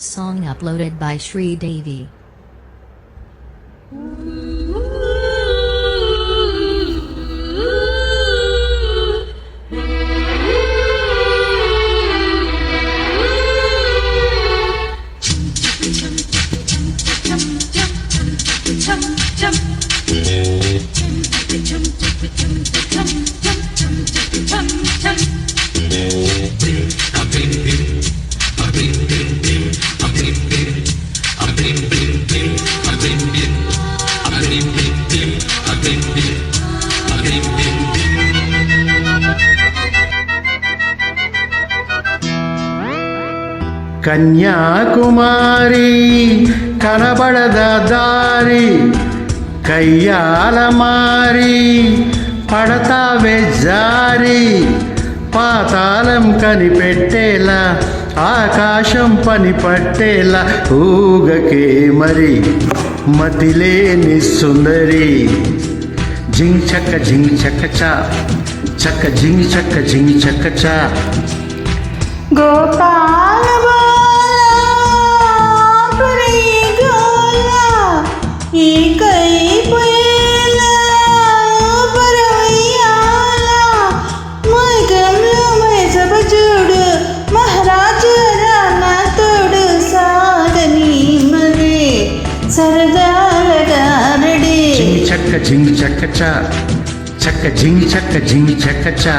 Song uploaded by Shri Devi. Kanyakumari కనబడద దారి కయ్యాల మారి పడతావే జారి పాతాళం కనిపెట్టేలా ఆకాశం పని పట్టేలా ఊగకే మరి మతిలేని సుందరి జింగ్ చక్క చా చక్క జింగ్ చక్క చా గోపాల ఈ కై పోయేలా పరవయ్యాల మైకంలో మైసభ చూడు మహారాజు రానా తోడు సాగని మరి సరదాల గారడి జింగ్ చక్క చా చక్క జింగ్ చక్క చా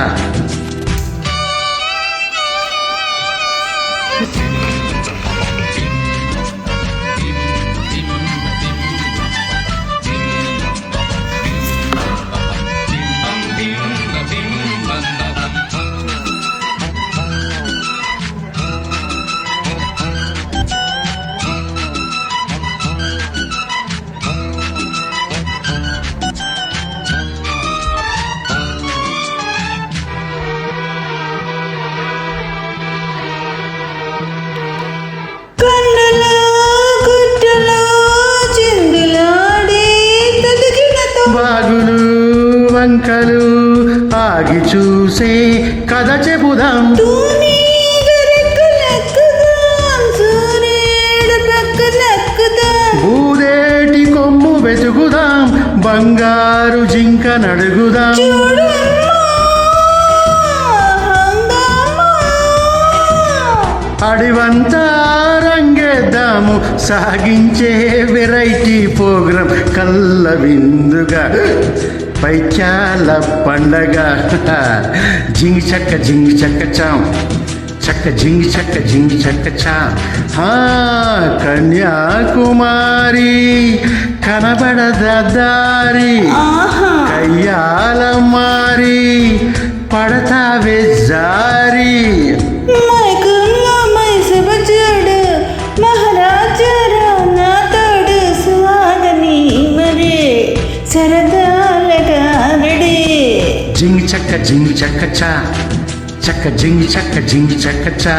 బాగులు వంకలు ఆగి చూసే కథ చెబుదాం బూదేటి కొమ్ము వెతుకుదాం బంగారు జింక నడుగుదాం అడివంతా రంగేద్దాము సాగించే వెరైటీ ప్రోగ్రాం కల్ల విందుగా పైచాల పండగ జింగ్ చక్క చాం చక్క జింగ్ చక్క చా కన్యాకుమారి కనబడద దారి కయ్యాల మారి పడతావే జారి జింగ్ చక్క చా చక్క జింగ్ చక్క చా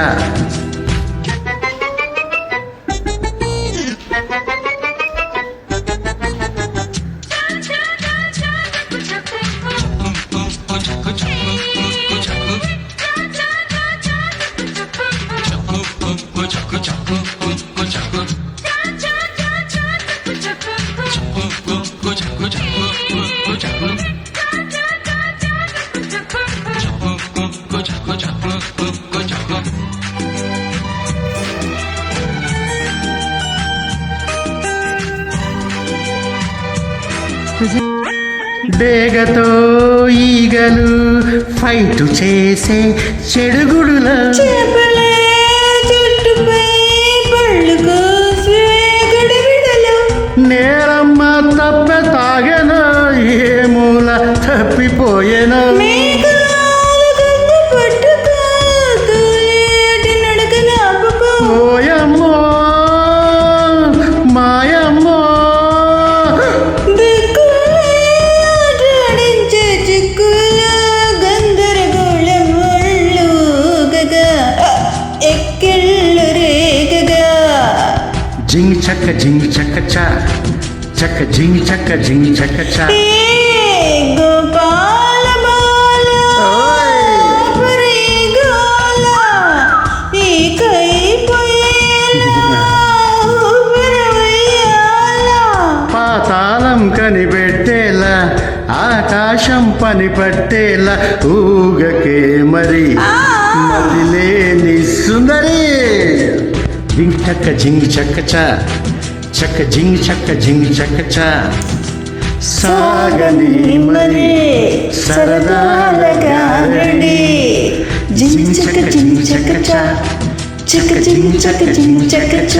డేగతో ఈగలు ఫైటు చేసే చెడుగుడుల నేరమ్మ తప్ప తాగన ఏ మూల తప్పిపోయేన ఓయమ్మో మాయమ్మో జింగ్ చక్క చా చక్క జింగ్ చక్క చా గోపాల బాల ఈ కై పోయేలా కనిపెట్టేలా ఆకాశం పని పట్టేలా ఊగకే మరి మదిలేని సుందరి జింగ్ చక్క జింగ్ చక్క చక్క జింగ్ చక్క జింగ్ చక్క సాగని మరి సరదాలగా రండి జింగ్ చక్క జింగ్ చక్క చక్క జింగ్ చక్క జింగ్ చక్క